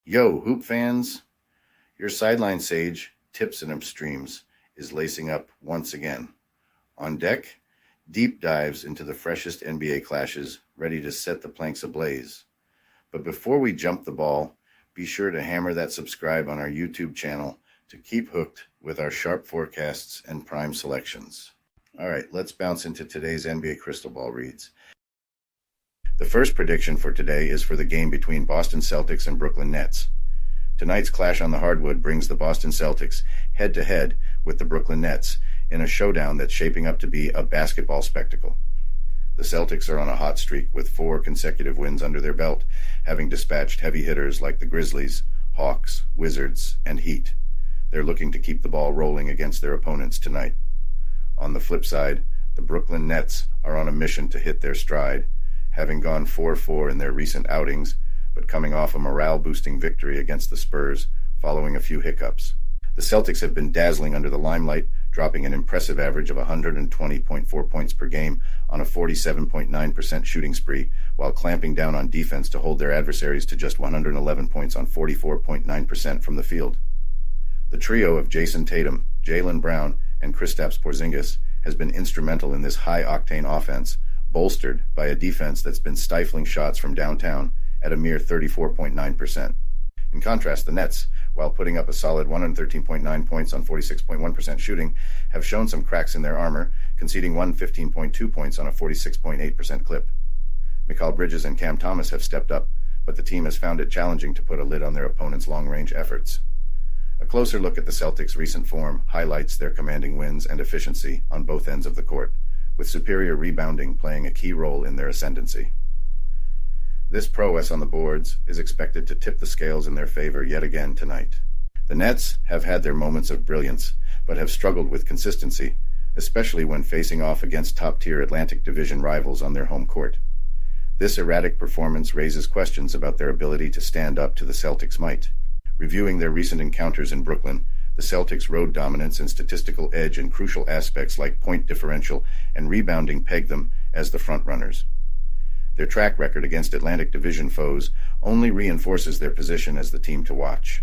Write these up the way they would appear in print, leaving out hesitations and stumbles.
Yo, hoop fans, your sideline sage, Tips and Upstreams, is lacing up once again. On deck, deep dives into the freshest NBA clashes, ready to set the planks ablaze. But before we jump the ball, be sure to hammer that subscribe on our YouTube channel to keep hooked with our sharp forecasts and prime selections. All right, let's bounce into today's NBA Crystal Ball reads. The first prediction for today is for the game between Boston Celtics and Brooklyn Nets. Tonight's clash on the hardwood brings the Boston Celtics head-to-head with the Brooklyn Nets in a showdown that's shaping up to be a basketball spectacle. The Celtics are on a hot streak with 4 consecutive wins under their belt, having dispatched heavy hitters like the Grizzlies, Hawks, Wizards, and Heat. They're looking to keep the ball rolling against their opponents tonight. On the flip side, the Brooklyn Nets are on a mission to hit their stride, having gone 4-4 in their recent outings, but coming off a morale-boosting victory against the Spurs following a few hiccups. The Celtics have been dazzling under the limelight, dropping an impressive average of 120.4 points per game on a 47.9% shooting spree, while clamping down on defense to hold their adversaries to just 111 points on 44.9% from the field. The trio of Jason Tatum, Jaylen Brown, and Kristaps Porzingis has been instrumental in this high-octane offense, bolstered by a defense that's been stifling shots from downtown at a mere 34.9%. In contrast, the Nets, while putting up a solid 113.9 points on 46.1% shooting, have shown some cracks in their armor, conceding 115.2 points on a 46.8% clip. Mikal Bridges and Cam Thomas have stepped up, but the team has found it challenging to put a lid on their opponents' long-range efforts. A closer look at the Celtics' recent form highlights their commanding wins and efficiency on both ends of the court, with superior rebounding playing a key role in their ascendancy. This prowess on the boards is expected to tip the scales in their favor yet again tonight. The Nets have had their moments of brilliance, but have struggled with consistency, especially when facing off against top-tier Atlantic Division rivals on their home court. This erratic performance raises questions about their ability to stand up to the Celtics' might. Reviewing their recent encounters in Brooklyn, the Celtics' road dominance and statistical edge in crucial aspects like point differential and rebounding peg them as the frontrunners. Their track record against Atlantic Division foes only reinforces their position as the team to watch.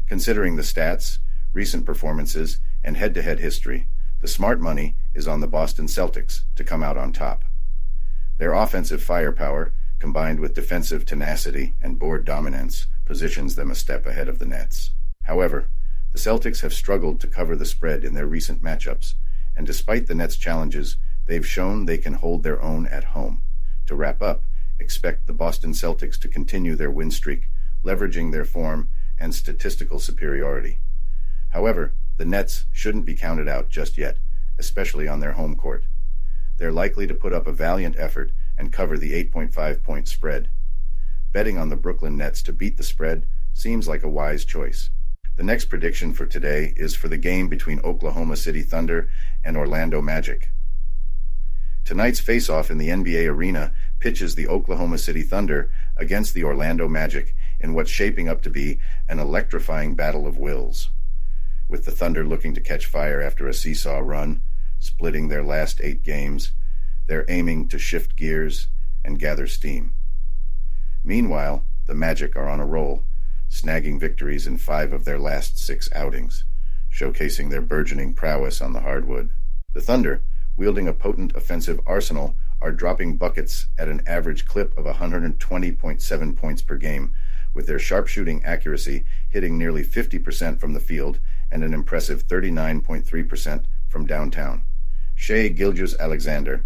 Considering the stats, recent performances, and head-to-head history, the smart money is on the Boston Celtics to come out on top. Their offensive firepower, combined with defensive tenacity and board dominance, positions them a step ahead of the Nets. However, the Celtics have struggled to cover the spread in their recent matchups, and despite the Nets' challenges, they've shown they can hold their own at home. To wrap up, expect the Boston Celtics to continue their win streak, leveraging their form and statistical superiority. However, the Nets shouldn't be counted out just yet, especially on their home court. They're likely to put up a valiant effort and cover the 8.5-point spread. Betting on the Brooklyn Nets to beat the spread seems like a wise choice. The next prediction for today is for the game between Oklahoma City Thunder and Orlando Magic. Tonight's face-off in the NBA arena pitches the Oklahoma City Thunder against the Orlando Magic in what's shaping up to be an electrifying battle of wills. With the Thunder looking to catch fire after a seesaw run, splitting their last 8 games, they're aiming to shift gears and gather steam. Meanwhile, the Magic are on a roll, snagging victories in 5 of their last 6 outings, showcasing their burgeoning prowess on the hardwood. The Thunder, wielding a potent offensive arsenal, are dropping buckets at an average clip of 120.7 points per game, with their sharpshooting accuracy hitting nearly 50% from the field and an impressive 39.3% from downtown. Shai Gilgeous-Alexander,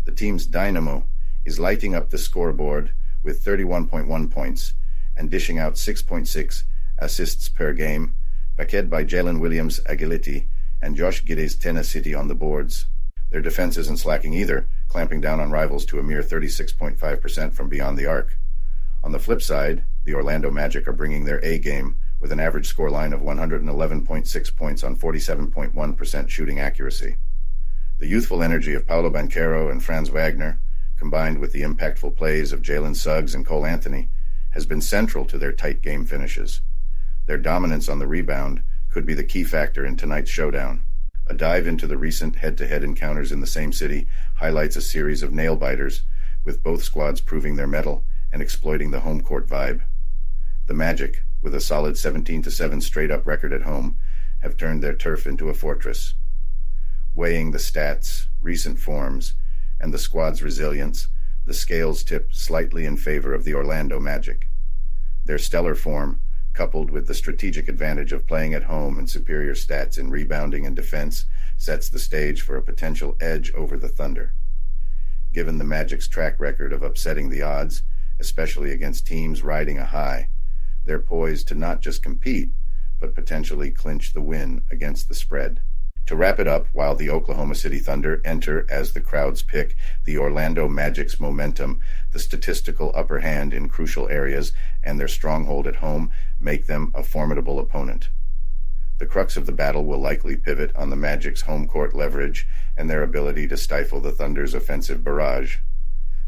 the team's dynamo, is lighting up the scoreboard with 31.1 points and dishing out 6.6 assists per game, backed by Jalen Williams-Agility and Josh Giddey's tenacity on the boards. Their defense isn't slacking either, clamping down on rivals to a mere 36.5% from beyond the arc. On the flip side, the Orlando Magic are bringing their A-game with an average scoreline of 111.6 points on 47.1% shooting accuracy. The youthful energy of Paolo Banchero and Franz Wagner, combined with the impactful plays of Jalen Suggs and Cole Anthony, has been central to their tight game finishes. Their dominance on the rebound could be the key factor in tonight's showdown. A dive into the recent head-to-head encounters in the same city highlights a series of nail-biters, with both squads proving their mettle and exploiting the home court vibe. The Magic, with a solid 17-7 straight-up record at home, have turned their turf into a fortress. Weighing the stats, recent forms, and the squad's resilience, the scales tip slightly in favor of the Orlando Magic. Their stellar form, coupled with the strategic advantage of playing at home and superior stats in rebounding and defense, sets the stage for a potential edge over the Thunder. Given the Magic's track record of upsetting the odds, especially against teams riding a high, they're poised to not just compete, but potentially clinch the win against the spread. To wrap it up, while the Oklahoma City Thunder enter as the crowd's pick, the Orlando Magic's momentum, the statistical upper hand in crucial areas, and their stronghold at home make them a formidable opponent. The crux of the battle will likely pivot on the Magic's home court leverage and their ability to stifle the Thunder's offensive barrage.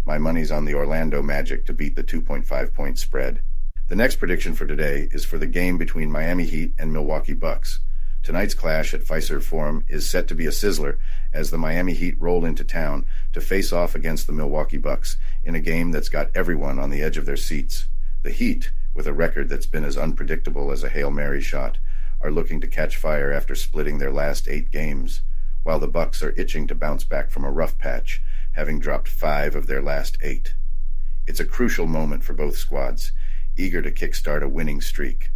My money's on the Orlando Magic to beat the 2.5-point spread. The next prediction for today is for the game between Miami Heat and Milwaukee Bucks. Tonight's clash at Fiserv Forum is set to be a sizzler as the Miami Heat roll into town to face off against the Milwaukee Bucks in a game that's got everyone on the edge of their seats. The Heat, with a record that's been as unpredictable as a Hail Mary shot, are looking to catch fire after splitting their last 8 games, while the Bucks are itching to bounce back from a rough patch, having dropped 5 of their last 8. It's a crucial moment for both squads, eager to kickstart a winning streak.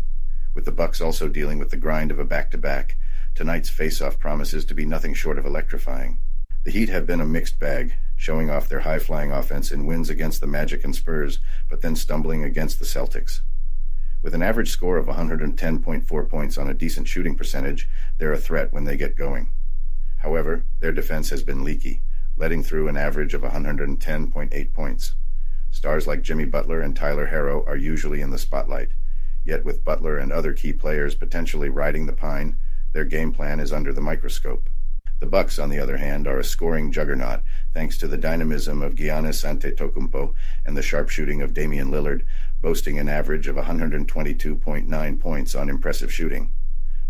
With the Bucks also dealing with the grind of a back-to-back, tonight's face-off promises to be nothing short of electrifying. The Heat have been a mixed bag, showing off their high-flying offense in wins against the Magic and Spurs, but then stumbling against the Celtics. With an average score of 110.4 points on a decent shooting percentage, they're a threat when they get going. However, their defense has been leaky, letting through an average of 110.8 points. Stars like Jimmy Butler and Tyler Herro are usually in the spotlight. Yet with Butler and other key players potentially riding the pine, their game plan is under the microscope. The Bucks, on the other hand, are a scoring juggernaut thanks to the dynamism of Giannis Antetokounmpo and the sharpshooting of Damian Lillard, boasting an average of 122.9 points on impressive shooting.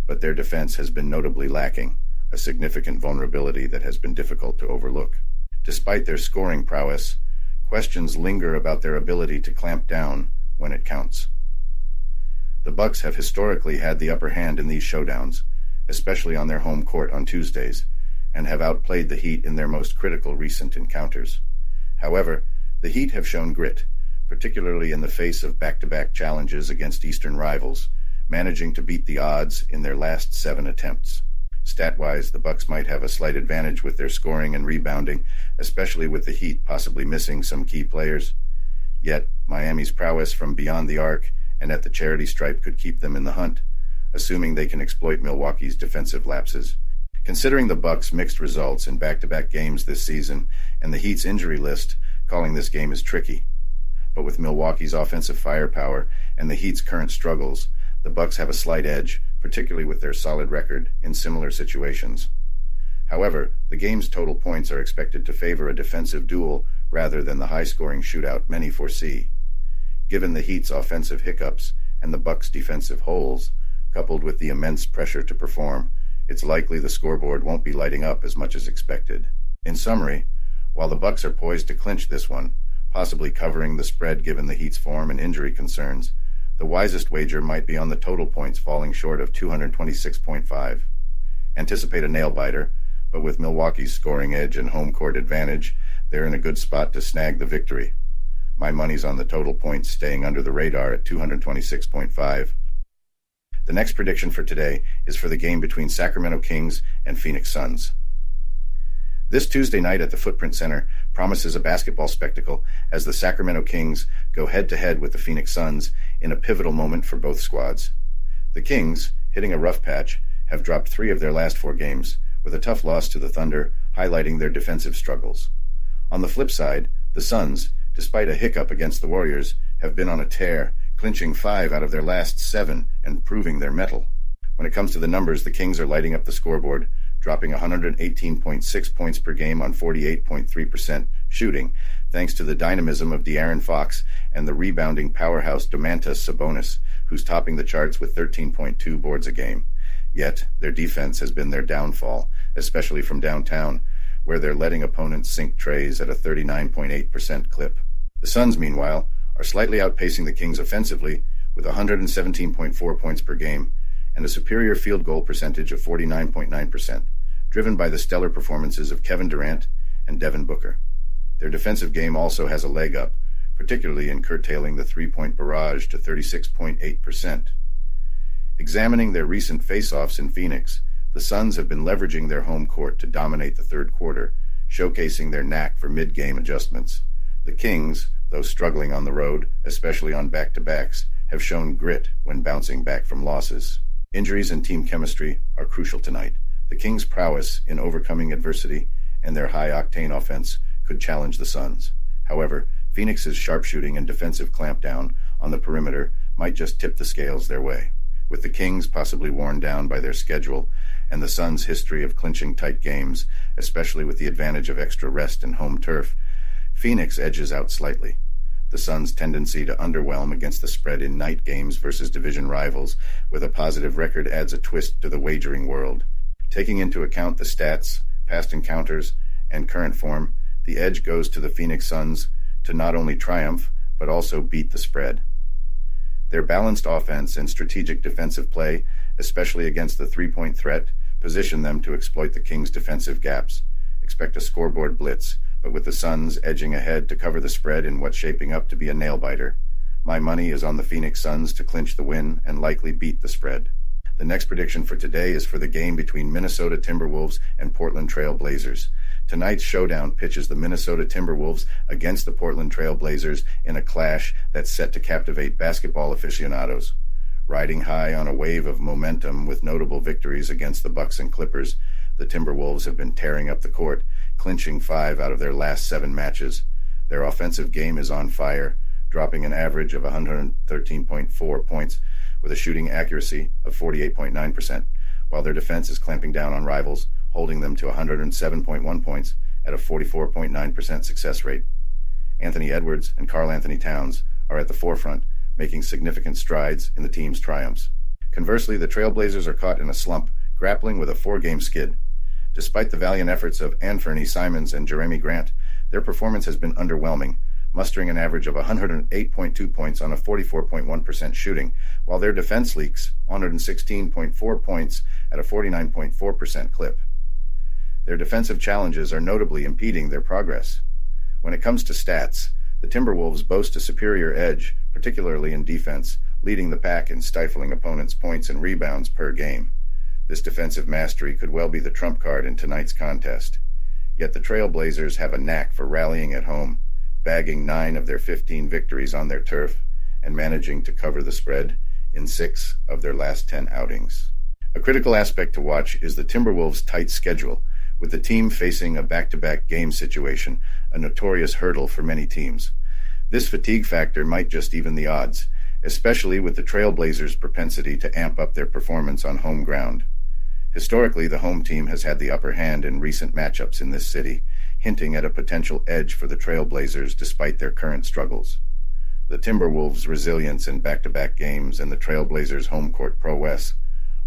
But their defense has been notably lacking, a significant vulnerability that has been difficult to overlook. Despite their scoring prowess, questions linger about their ability to clamp down when it counts. The Bucks have historically had the upper hand in these showdowns, especially on their home court on Tuesdays, and have outplayed the Heat in their most critical recent encounters. However, the Heat have shown grit, particularly in the face of back-to-back challenges against Eastern rivals, managing to beat the odds in their last 7 attempts. Stat-wise, the Bucks might have a slight advantage with their scoring and rebounding, especially with the Heat possibly missing some key players. Yet, Miami's prowess from beyond the arc and at the charity stripe could keep them in the hunt, assuming they can exploit Milwaukee's defensive lapses. Considering the Bucks' mixed results in back-to-back games this season and the Heat's injury list, calling this game is tricky. But with Milwaukee's offensive firepower and the Heat's current struggles, the Bucks have a slight edge, particularly with their solid record in similar situations. However, the game's total points are expected to favor a defensive duel rather than the high-scoring shootout many foresee. Given the Heat's offensive hiccups and the Bucks' defensive holes, coupled with the immense pressure to perform, it's likely the scoreboard won't be lighting up as much as expected. In summary, while the Bucks are poised to clinch this one, possibly covering the spread given the Heat's form and injury concerns, the wisest wager might be on the total points falling short of 226.5. Anticipate a nail-biter, but with Milwaukee's scoring edge and home court advantage, they're in a good spot to snag the victory. My money's on the total points staying under the radar at 226.5. The next prediction for today is for the game between Sacramento Kings and Phoenix Suns. This Tuesday night at the Footprint Center promises a basketball spectacle as the Sacramento Kings go head-to-head with the Phoenix Suns in a pivotal moment for both squads. The Kings, hitting a rough patch, have dropped 3 of their last 4 games, with a tough loss to the Thunder highlighting their defensive struggles. On the flip side, the Suns, despite a hiccup against the Warriors, have been on a tear, clinching 5 out of their last 7 and proving their mettle. When it comes to the numbers, the Kings are lighting up the scoreboard, dropping 118.6 points per game on 48.3% shooting, thanks to the dynamism of De'Aaron Fox and the rebounding powerhouse Domantas Sabonis, who's topping the charts with 13.2 boards a game. Yet, their defense has been their downfall, especially from downtown, where they're letting opponents sink trays at a 39.8% clip. The Suns, meanwhile, are slightly outpacing the Kings offensively, with 117.4 points per game and a superior field goal percentage of 49.9%, driven by the stellar performances of Kevin Durant and Devin Booker. Their defensive game also has a leg up, particularly in curtailing the three-point barrage to 36.8%. Examining their recent face-offs in Phoenix, the Suns have been leveraging their home court to dominate the third quarter, showcasing their knack for mid-game adjustments. The Kings, though struggling on the road, especially on back-to-backs, have shown grit when bouncing back from losses. Injuries and team chemistry are crucial tonight. The Kings' prowess in overcoming adversity and their high-octane offense could challenge the Suns. However, Phoenix's sharpshooting and defensive clampdown on the perimeter might just tip the scales their way. With the Kings possibly worn down by their schedule and the Suns' history of clinching tight games, especially with the advantage of extra rest and home turf, Phoenix edges out slightly. The Suns' tendency to underwhelm against the spread in night games versus division rivals with a positive record adds a twist to the wagering world. Taking into account the stats, past encounters, and current form, the edge goes to the Phoenix Suns to not only triumph, but also beat the spread. Their balanced offense and strategic defensive play, especially against the three-point threat, position them to exploit the Kings' defensive gaps. Expect a scoreboard blitz, but with the Suns edging ahead to cover the spread in what's shaping up to be a nail-biter. My money is on the Phoenix Suns to clinch the win and likely beat the spread. The next prediction for today is for the game between Minnesota Timberwolves and Portland Trail Blazers. Tonight's showdown pitches the Minnesota Timberwolves against the Portland Trail Blazers in a clash that's set to captivate basketball aficionados. Riding high on a wave of momentum with notable victories against the Bucks and Clippers, the Timberwolves have been tearing up the court, clinching 5 out of their last 7 matches. Their offensive game is on fire, dropping an average of 113.4 points with a shooting accuracy of 48.9%, while their defense is clamping down on rivals, holding them to 107.1 points at a 44.9% success rate. Anthony Edwards and Karl Anthony Towns are at the forefront, making significant strides in the team's triumphs. Conversely, the Trailblazers are caught in a slump, grappling with a 4-game skid. Despite the valiant efforts of Anthony Simons and Jeremy Grant, their performance has been underwhelming, mustering an average of 108.2 points on a 44.1% shooting, while their defense leaks 116.4 points at a 49.4% clip. Their defensive challenges are notably impeding their progress. When it comes to stats, the Timberwolves boast a superior edge, particularly in defense, leading the pack in stifling opponents' points and rebounds per game. This defensive mastery could well be the trump card in tonight's contest. Yet the Trailblazers have a knack for rallying at home, bagging 9 of their 15 victories on their turf and managing to cover the spread in 6 of their last 10 outings. A critical aspect to watch is the Timberwolves' tight schedule, with the team facing a back-to-back game situation, a notorious hurdle for many teams. This fatigue factor might just even the odds, especially with the Trailblazers' propensity to amp up their performance on home ground. Historically, the home team has had the upper hand in recent matchups in this city, hinting at a potential edge for the Trailblazers despite their current struggles. The Timberwolves' resilience in back-to-back games and the Trailblazers' home court prowess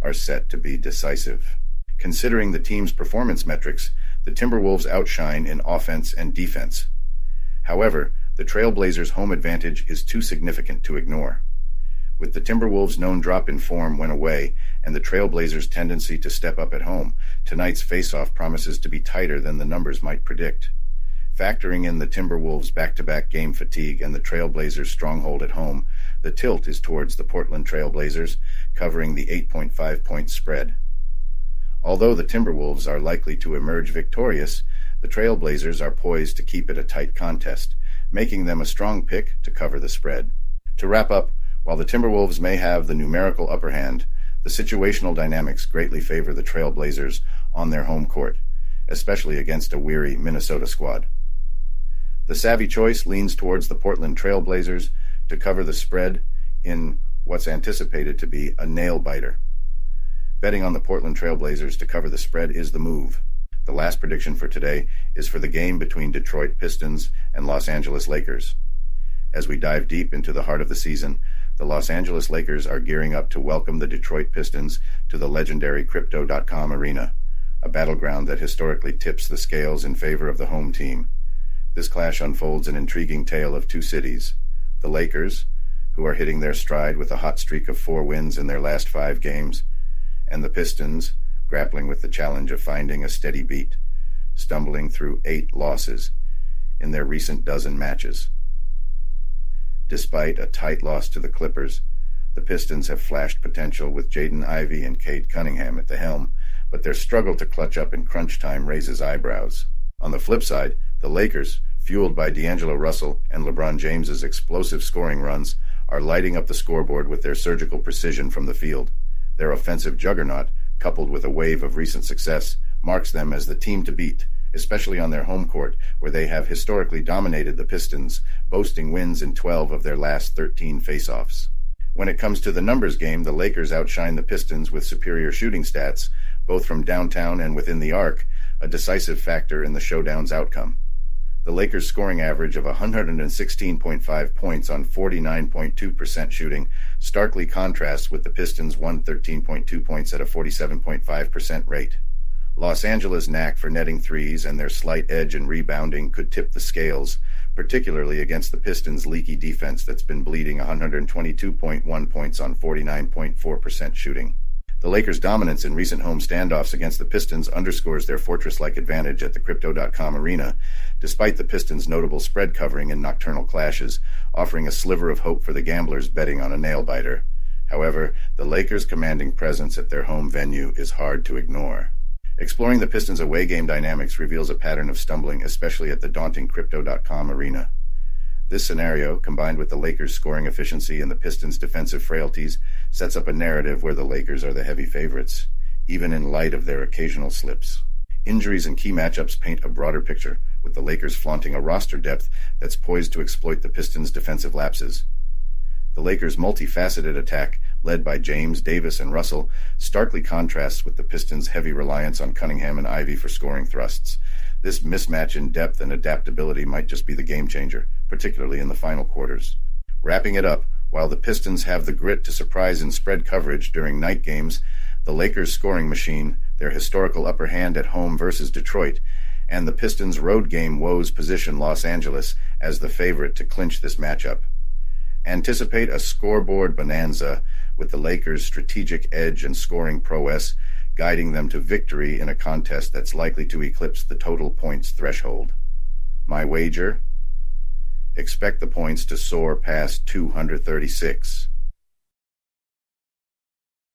are set to be decisive. Considering the team's performance metrics, the Timberwolves outshine in offense and defense. However, the Trailblazers' home advantage is too significant to ignore. With the Timberwolves' known drop in form when away and the Trailblazers' tendency to step up at home, tonight's face-off promises to be tighter than the numbers might predict. Factoring in the Timberwolves' back-to-back game fatigue and the Trailblazers' stronghold at home, the tilt is towards the Portland Trailblazers, covering the 8.5-point spread. Although the Timberwolves are likely to emerge victorious, the Trailblazers are poised to keep it a tight contest, making them a strong pick to cover the spread. To wrap up, while the Timberwolves may have the numerical upper hand, the situational dynamics greatly favor the Trailblazers on their home court, especially against a weary Minnesota squad. The savvy choice leans towards the Portland Trailblazers to cover the spread in what's anticipated to be a nail-biter. Betting on the Portland Trailblazers to cover the spread is the move. The last prediction for today is for the game between Detroit Pistons and Los Angeles Lakers. As we dive deep into the heart of the season, the Los Angeles Lakers are gearing up to welcome the Detroit Pistons to the legendary Crypto.com arena, a battleground that historically tips the scales in favor of the home team. This clash unfolds an intriguing tale of two cities, the Lakers, who are hitting their stride with a hot streak of 4 wins in their last 5 games, and the Pistons, grappling with the challenge of finding a steady beat, stumbling through 8 losses in their recent dozen matches. Despite a tight loss to the Clippers, the Pistons have flashed potential with Jaden Ivey and Cade Cunningham at the helm, but their struggle to clutch up in crunch time raises eyebrows. On the flip side, the Lakers, fueled by D'Angelo Russell and LeBron James's explosive scoring runs, are lighting up the scoreboard with their surgical precision from the field. Their offensive juggernaut, coupled with a wave of recent success, marks them as the team to beat, especially on their home court, where they have historically dominated the Pistons, boasting wins in 12 of their last 13 face-offs. When it comes to the numbers game, the Lakers outshine the Pistons with superior shooting stats, both from downtown and within the arc, a decisive factor in the showdown's outcome. The Lakers' scoring average of 116.5 points on 49.2% shooting starkly contrasts with the Pistons' 113.2 points at a 47.5% rate. Los Angeles' knack for netting threes and their slight edge in rebounding could tip the scales, particularly against the Pistons' leaky defense that's been bleeding 122.1 points on 49.4% shooting. The Lakers' dominance in recent home standoffs against the Pistons underscores their fortress-like advantage at the Crypto.com arena, despite the Pistons' notable spread covering in nocturnal clashes, offering a sliver of hope for the gamblers betting on a nail-biter. However, the Lakers' commanding presence at their home venue is hard to ignore. Exploring the Pistons' away game dynamics reveals a pattern of stumbling, especially at the daunting Crypto.com arena. This scenario, combined with the Lakers' scoring efficiency and the Pistons' defensive frailties, sets up a narrative where the Lakers are the heavy favorites, even in light of their occasional slips. Injuries and key matchups paint a broader picture, with the Lakers flaunting a roster depth that's poised to exploit the Pistons' defensive lapses. The Lakers' multifaceted attack, led by James, Davis, and Russell, starkly contrasts with the Pistons' heavy reliance on Cunningham and Ivey for scoring thrusts. This mismatch in depth and adaptability might just be the game changer, particularly in the final quarters. Wrapping it up, while the Pistons have the grit to surprise in spread coverage during night games, the Lakers' scoring machine, their historical upper hand at home versus Detroit, and the Pistons' road game woes position Los Angeles as the favorite to clinch this matchup. Anticipate a scoreboard bonanza with the Lakers' strategic edge and scoring prowess guiding them to victory in a contest that's likely to eclipse the total points threshold. My wager? Expect the points to soar past 236.